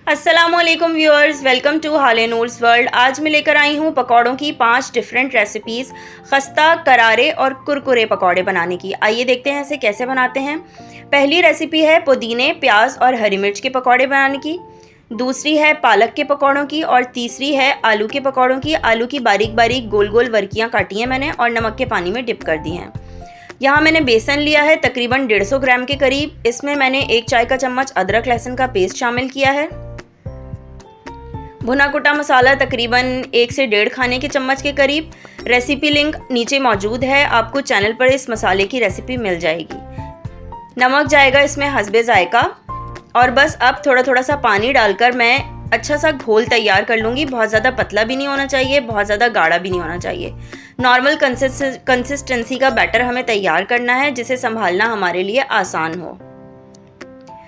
अस्सलामुअलैकुम viewers, welcome to हाले Noor's world. आज मैं लेकर आई हूँ पकौड़ों की 5 डिफरेंट रेसिपीज़, खस्ता, करारे और कुरकुरे पकौड़े बनाने की। आइए देखते हैं इसे कैसे बनाते हैं। पहली रेसिपी है पुदीने, प्याज और हरी मिर्च के पकौड़े बनाने की। दूसरी है पालक के पकौड़ों की और तीसरी है आलू के पकौड़ों की। आलू की बारीक बारीक गोल गोल वर्कियाँ काटी हैं मैंने और नमक के पानी में डिप कर दी हैं। यहाँ मैंने बेसन लिया है तकरीबन 150 ग्राम के करीब। इसमें मैंने 1 चाय का चम्मच अदरक लहसुन का पेस्ट शामिल किया है। भुना कुटा मसाला तकरीबन 1 से 1.5 खाने के चम्मच के करीब। रेसिपी लिंक नीचे मौजूद है, आपको चैनल पर इस मसाले की रेसिपी मिल जाएगी। नमक जाएगा इसमें हस्बे जायका। और बस अब थोड़ा थोड़ा सा पानी डालकर मैं अच्छा सा घोल तैयार कर लूँगी। बहुत ज़्यादा पतला भी नहीं होना चाहिए, बहुत ज़्यादा गाढ़ा भी नहीं होना चाहिए। नॉर्मल कंसिस्टेंसी का बैटर हमें तैयार करना है जिसे संभालना हमारे लिए आसान हो।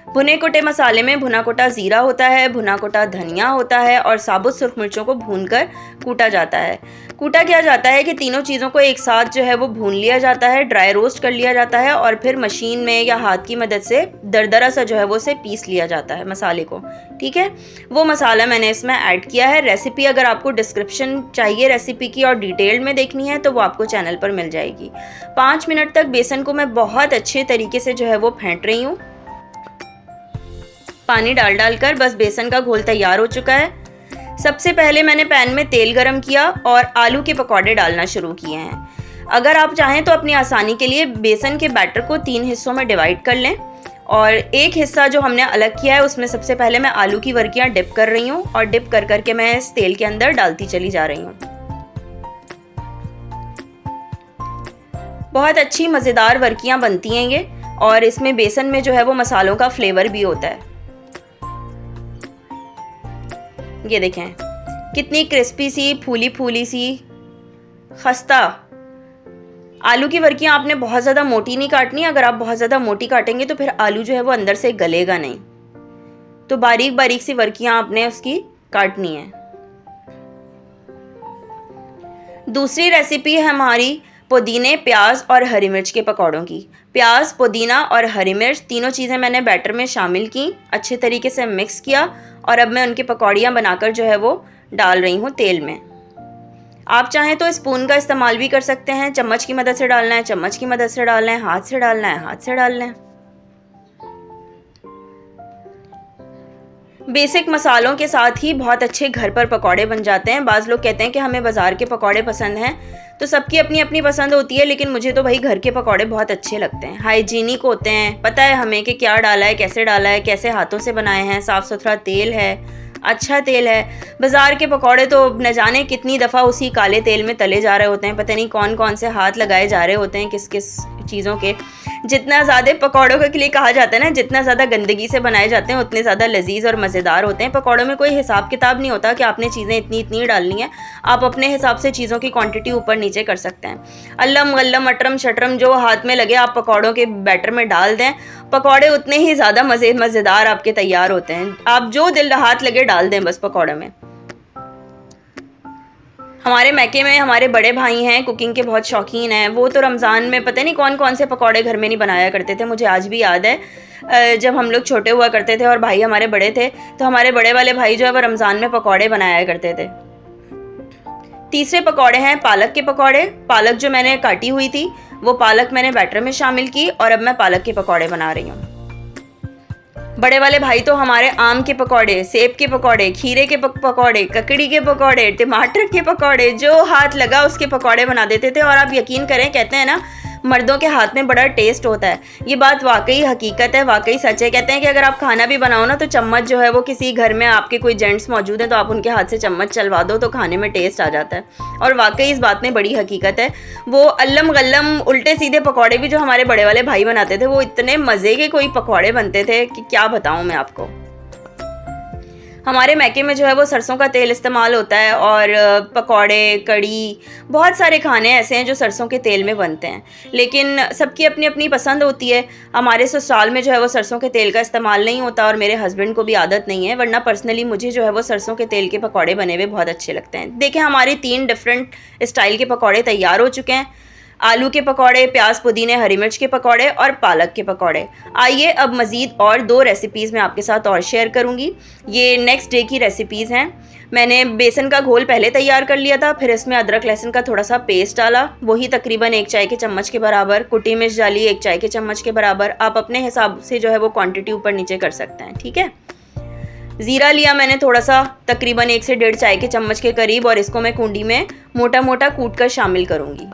भुने कुटे मसाले में भुना कुटा ज़ीरा होता है, भुना कुटा धनिया होता है और साबुत सुर्ख मिर्चों को भूनकर कूटा जाता है। कूटा क्या जाता है कि तीनों चीज़ों को एक साथ जो है वो भून लिया जाता है, ड्राई रोस्ट कर लिया जाता है और फिर मशीन में या हाथ की मदद से दरदरा सा जो है वो उसे पीस लिया जाता है मसाले को। ठीक है, वो मसाला मैंने इसमें ऐड किया है। रेसिपी अगर आपको डिस्क्रिप्शन चाहिए रेसिपी की और डिटेल में देखनी है तो वो आपको चैनल पर मिल जाएगी। 5 मिनट तक बेसन को मैं बहुत अच्छे तरीके से जो है वो फेंट रही हूँ। पानी डाल कर बस बेसन का घोल तैयार हो चुका है। सबसे पहले मैंने पैन में तेल गरम किया और आलू के पकौड़े डालना शुरू किए हैं। अगर आप चाहें तो अपनी आसानी के लिए बेसन के बैटर को 3 हिस्सों में डिवाइड कर लें और एक हिस्सा जो हमने अलग किया है उसमें सबसे पहले मैं आलू की वर्कियां डिप कर रही हूँ और डिप कर करके मैं इस तेल के अंदर डालती चली जा रही हूँ। बहुत अच्छी मज़ेदार वर्कियां बनती हैं ये और इसमें बेसन में जो है वो मसालों का फ्लेवर भी होता है। ये देखें कितनी क्रिस्पी सी फूली फूली सी खस्ता आलू की वर्कियां आपने बहुत ज़्यादा मोटी नहीं काटनी। अगर आप बहुत ज़्यादा मोटी काटेंगे तो फिर आलू जो है वो अंदर से गलेगा नहीं। तो बारीक बारीक सी वर्कियां आपने उसकी काटनी है। दूसरी रेसिपी है हमारी पुदीने, प्याज और हरी मिर्च के पकौड़ों की। प्याज, पुदीना और हरी मिर्च तीनों चीज़ें मैंने बैटर में शामिल की, अच्छे तरीके से मिक्स किया और अब मैं उनकी पकौड़ियाँ बनाकर जो है वो डाल रही हूँ तेल में। आप चाहें तो स्पून का इस्तेमाल भी कर सकते हैं। चम्मच की मदद से डालना है चम्मच की मदद से डालना है, हाथ से डालना है हाथ से डालना है। बेसिक मसालों के साथ ही बहुत अच्छे घर पर पकौड़े बन जाते हैं। बाज़ लोग कहते हैं कि हमें बाज़ार के पकौड़े पसंद हैं, तो सबकी अपनी अपनी पसंद होती है, लेकिन मुझे तो भाई घर के पकौड़े बहुत अच्छे लगते हैं। हाइजीनिक होते हैं, पता है हमें कि क्या डाला है, कैसे हाथों से बनाए हैं, साफ़ सुथरा तेल है, अच्छा तेल है। बाज़ार के पकौड़े तो न जाने कितनी दफ़ा उसी काले तेल में तले जा रहे होते हैं, पता नहीं कौन कौन से हाथ लगाए जा रहे होते हैं किस किस चीज़ों के। जितना ज़्यादा पकौड़ों के लिए कहा जाता है ना, जितना ज़्यादा गंदगी से बनाए जाते हैं उतने ज़्यादा लजीज और मज़ेदार होते हैं। पकौड़ों में कोई हिसाब किताब नहीं होता कि आपने चीज़ें इतनी इतनी डालनी है। आप अपने हिसाब से चीज़ों की क्वांटिटी ऊपर नीचे कर सकते हैं। अल्लम गल्लम अटरम शटरम जो हाथ में लगे आप पकौड़ों के बैटर में डाल दें, पकौड़े उतने ही ज़्यादा मज़ेदार आपके तैयार होते हैं। आप जो दिल हाथ लगे डाल दें बस पकौड़े में। हमारे मैके में हमारे बड़े भाई हैं, कुकिंग के बहुत शौकीन हैं। वो तो रमज़ान में पता नहीं कौन कौन से पकौड़े घर में नहीं बनाया करते थे। मुझे आज भी याद है जब हम लोग छोटे हुआ करते थे और भाई हमारे बड़े थे, तो हमारे बड़े वाले भाई जो है वो रमज़ान में पकौड़े बनाया करते थे। तीसरे पकौड़े हैं पालक के पकौड़े। पालक जो मैंने काटी हुई थी वो पालक मैंने बैटर में शामिल की और अब मैं पालक के पकौड़े बना रही हूँ। बड़े वाले भाई तो हमारे आम के पकौड़े, सेब के पकौड़े, खीरे के पकौड़े, ककड़ी के पकौड़े, टमाटर के पकौड़े, जो हाथ लगा उसके पकौड़े बना देते थे। और आप यकीन करें, कहते हैं ना मर्दों के हाथ में बड़ा टेस्ट होता है। ये बात वाकई हकीकत है, वाकई सच है। कहते हैं कि अगर आप खाना भी बनाओ ना तो चम्मच जो है वो किसी घर में आपके कोई जेंट्स मौजूद हैं तो आप उनके हाथ से चम्मच चलवा दो तो खाने में टेस्ट आ जाता है। और वाकई इस बात में बड़ी हकीकत है। वो अल्लम गल्लम उल्टे सीधे पकौड़े भी जो हमारे बड़े वाले भाई बनाते थे वो इतने मज़े के कोई पकौड़े बनते थे कि क्या बताऊँ मैं आपको। हमारे मैके में जो है वो सरसों का तेल इस्तेमाल होता है और पकौड़े, कड़ी, बहुत सारे खाने ऐसे हैं जो सरसों के तेल में बनते हैं, लेकिन सबकी अपनी अपनी पसंद होती है। हमारे ससुराल में जो है वो सरसों के तेल का इस्तेमाल नहीं होता और मेरे हस्बैंड को भी आदत नहीं है, वरना पर्सनली मुझे जो है वो सरसों के तेल के पकौड़े बने हुए बहुत अच्छे लगते हैं। देखें हमारे 3 डिफरेंट स्टाइल के पकौड़े तैयार हो चुके हैं। आलू के पकौड़े, प्याज पुदीने हरी मिर्च के पकौड़े और पालक के पकौड़े। आइए अब मज़ीद और 2 रेसिपीज़ मैं आपके साथ और शेयर करूँगी। ये नेक्स्ट डे की रेसिपीज़ हैं। मैंने बेसन का घोल पहले तैयार कर लिया था, फिर इसमें अदरक लहसुन का थोड़ा सा पेस्ट डाला, वही तकरीबन 1 चाय के चम्मच के बराबर। कुटी मिर्च डाली 1 चाय के चम्मच के बराबर। आप अपने हिसाब से जो है वो क्वांटिटी ऊपर नीचे कर सकते हैं, ठीक है। ज़ीरा लिया मैंने थोड़ा सा, तकरीबन 1 से 1.5 चाय के चम्मच के करीब, और इसको मैं कुंडी में मोटा मोटा कूट कर शामिल करूँगी।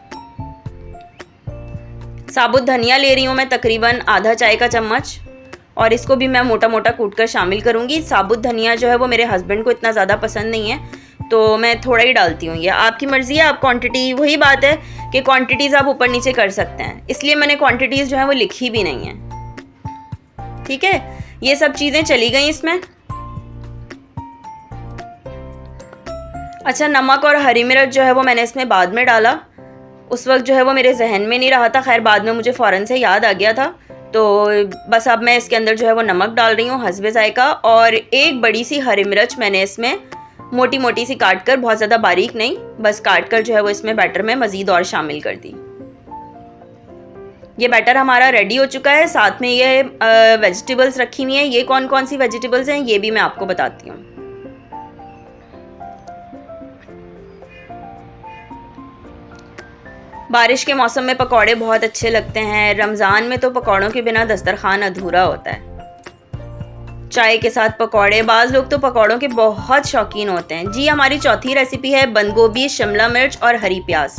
साबुत धनिया ले रही हूँ मैं तकरीबन आधा चाय का चम्मच, और इसको भी मैं मोटा मोटा कूट कर शामिल करूँगी। साबुत धनिया जो है वो मेरे हस्बैंड को इतना ज़्यादा पसंद नहीं है, तो मैं थोड़ा ही डालती हूँ। ये आपकी मर्ज़ी है, आप क्वांटिटी, वही बात है कि क्वांटिटीज़ आप ऊपर नीचे कर सकते हैं, इसलिए मैंने क्वांटिटीज़ जो है वो लिखी भी नहीं है, ठीक है। ये सब चीज़ें चली गई इसमें। अच्छा, नमक और हरी मिर्च जो है वो मैंने इसमें बाद में डाला, उस वक्त जो है वो मेरे जहन में नहीं रहा था, खैर बाद में मुझे फ़ौरन से याद आ गया था। तो बस अब मैं इसके अंदर जो है वो नमक डाल रही हूँ हस्बे ज़ायका, और 1 बड़ी सी हरी मिर्च मैंने इसमें मोटी मोटी सी काट कर, बहुत ज़्यादा बारीक नहीं, बस काट कर जो है वो इसमें बैटर में मज़ीद और शामिल कर दी। ये बैटर हमारा रेडी हो चुका है। साथ में ये वेजिटेबल्स रखी हुई हैं। ये कौन कौन सी वेजिटेबल्स हैं ये भी मैं आपको बताती हूँ। बारिश के मौसम में पकौड़े बहुत अच्छे लगते हैं। रमज़ान में तो पकौड़ों के बिना दस्तरखान अधूरा होता है। चाय के साथ पकौड़े, बाज़ लोग तो पकौड़ों के बहुत शौकीन होते हैं। जी, हमारी चौथी रेसिपी है बंद गोभी, शिमला मिर्च और हरी प्याज,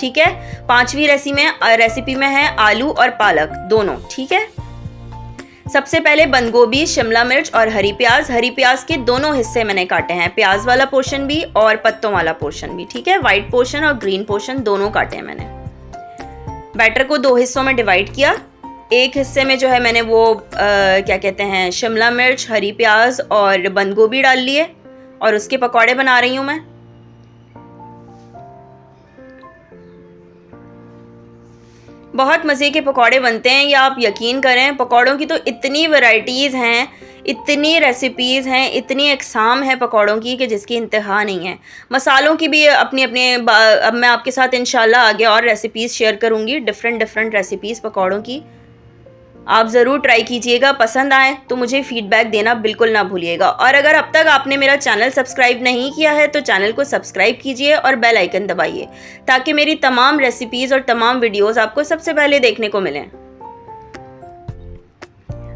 ठीक है। 5वीं रेसिपी में है आलू और पालक दोनों, ठीक है। सबसे पहले बंद गोभी, शिमला मिर्च और हरी प्याज के दोनों हिस्से मैंने काटे हैं, प्याज वाला पोर्शन भी और पत्तों वाला पोर्शन भी, ठीक है। वाइट पोर्शन और ग्रीन पोर्शन दोनों काटे हैं मैंने। बैटर को 2 हिस्सों में डिवाइड किया। एक हिस्से में जो है मैंने वो क्या कहते हैं, शिमला मिर्च, हरी प्याज और बंद गोभी डाल लिए, और उसके पकौड़े बना रही हूँ मैं। बहुत मज़े के पकौड़े बनते हैं, या आप यकीन करें, पकौड़ों की तो इतनी वैरायटीज़ हैं, इतनी रेसिपीज़ हैं, इतनी अक़साम है पकौड़ों की कि जिसकी इंतहा नहीं है। मसालों की भी अपनी अपने अब मैं आपके साथ इंशाल्लाह आगे और रेसिपीज़ शेयर करूँगी, डिफरेंट रेसिपीज़ पकौड़ों की। आप ज़रूर ट्राई कीजिएगा, पसंद आए तो मुझे फ़ीडबैक देना बिल्कुल ना भूलिएगा। और अगर अब तक आपने मेरा चैनल सब्सक्राइब नहीं किया है तो चैनल को सब्सक्राइब कीजिए और बेल आइकन दबाइए, ताकि मेरी तमाम रेसिपीज़ और तमाम वीडियोस आपको सबसे पहले देखने को मिलें।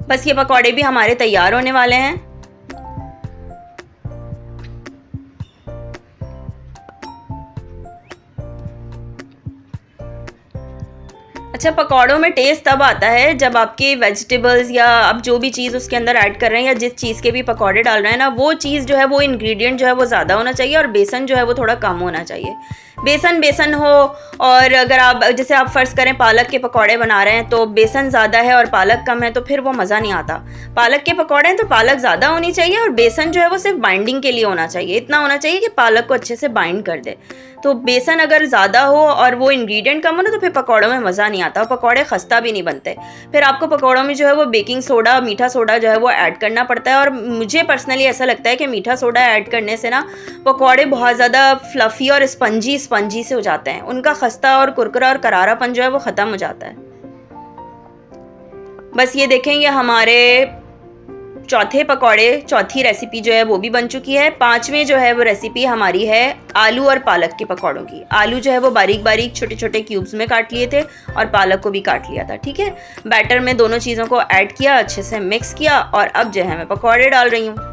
बस ये पकौड़े भी हमारे तैयार होने वाले हैं। अच्छा, पकौड़ों में टेस्ट तब आता है जब आपके वेजिटेबल्स या आप जो भी चीज़ उसके अंदर ऐड कर रहे हैं, या जिस चीज़ के भी पकौड़े डाल रहे हैं ना, वो चीज़ जो है, वो इंग्रेडिएंट जो है वो ज़्यादा होना चाहिए, और बेसन जो है वो थोड़ा कम होना चाहिए। बेसन हो, और अगर आप जैसे आप फ़र्ज़ करें पालक के पकौड़े बना रहे हैं तो बेसन ज़्यादा है और पालक कम है, तो फिर वो मज़ा नहीं आता। पालक के पकौड़े हैं तो पालक ज़्यादा होनी चाहिए, और बेसन जो है वो सिर्फ बाइंडिंग के लिए होना चाहिए, इतना होना चाहिए कि पालक को अच्छे से बाइंड कर दे। तो बेसन अगर ज़्यादा हो और वो इंग्रेडिएंट कम हो ना, तो फिर पकौड़ों में मज़ा नहीं आता, पकौड़े खस्ता भी नहीं बनते। फिर आपको पकौड़ों में जो है वो बेकिंग सोडा, मीठा सोडा जो है वो ऐड करना पड़ता है, और मुझे पर्सनली ऐसा लगता है कि मीठा सोडा ऐड करने से ना पकौड़े बहुत ज़्यादा फ्लफ़ी और स्पंजी से हो जाते हैं, उनका खस्ता और कुरकुरा और करारापन जो है वो ख़त्म हो जाता है। बस ये देखें, ये हमारे चौथी रेसिपी जो है वो भी बन चुकी है। 5वें जो है वो रेसिपी हमारी है आलू और पालक के पकौड़ों की। आलू जो है वो बारीक बारीक छोटे छोटे क्यूब्स में काट लिए थे, और पालक को भी काट लिया था, ठीक है। बैटर में दोनों चीज़ों को ऐड किया, अच्छे से मिक्स किया, और अब जो है मैं पकौड़े डाल रही हूँ।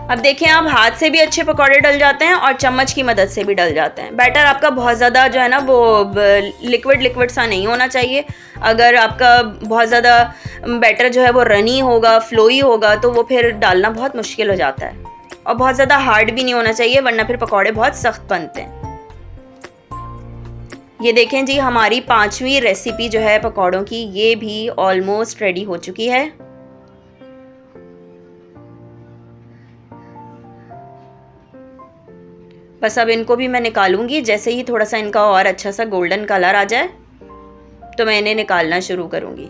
अब देखें, आप हाथ से भी अच्छे पकौड़े डल जाते हैं और चम्मच की मदद से भी डल जाते हैं। बैटर आपका बहुत ज़्यादा जो है ना वो लिक्विड सा नहीं होना चाहिए। अगर आपका बहुत ज़्यादा बैटर जो है वो रनी होगा, फ्लोई होगा, तो वो फिर डालना बहुत मुश्किल हो जाता है। और बहुत ज़्यादा हार्ड भी नहीं होना चाहिए, वरना फिर पकौड़े बहुत सख्त बनते हैं। ये देखें जी, हमारी 5वीं रेसिपी जो है पकौड़ों की, ये भी ऑलमोस्ट रेडी हो चुकी है। बस अब इनको भी मैं निकालूंगी। जैसे ही थोड़ा सा इनका और अच्छा सा गोल्डन कलर आ जाए तो मैं इन्हें निकालना शुरू करूंगी।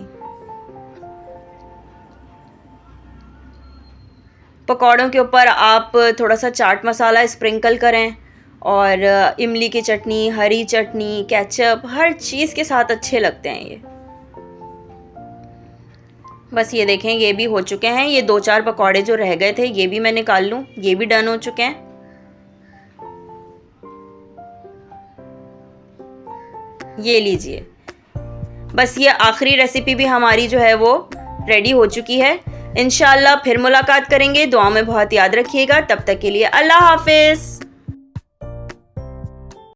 पकौड़ों के ऊपर आप थोड़ा सा चाट मसाला स्प्रिंकल करें, और इमली की चटनी, हरी चटनी, केचप, हर चीज़ के साथ अच्छे लगते हैं ये। बस ये देखें, ये भी हो चुके हैं। ये 2-4 पकौड़े जो रह गए थे ये भी मैं निकाल लूँ, ये भी डन हो चुके हैं। ये लीजिए, बस ये आखिरी रेसिपी भी हमारी जो है वो रेडी हो चुकी है। इंशाल्लाह फिर मुलाकात करेंगे। दुआ में बहुत याद रखिएगा। तब तक के लिए अल्लाह हाफिज़।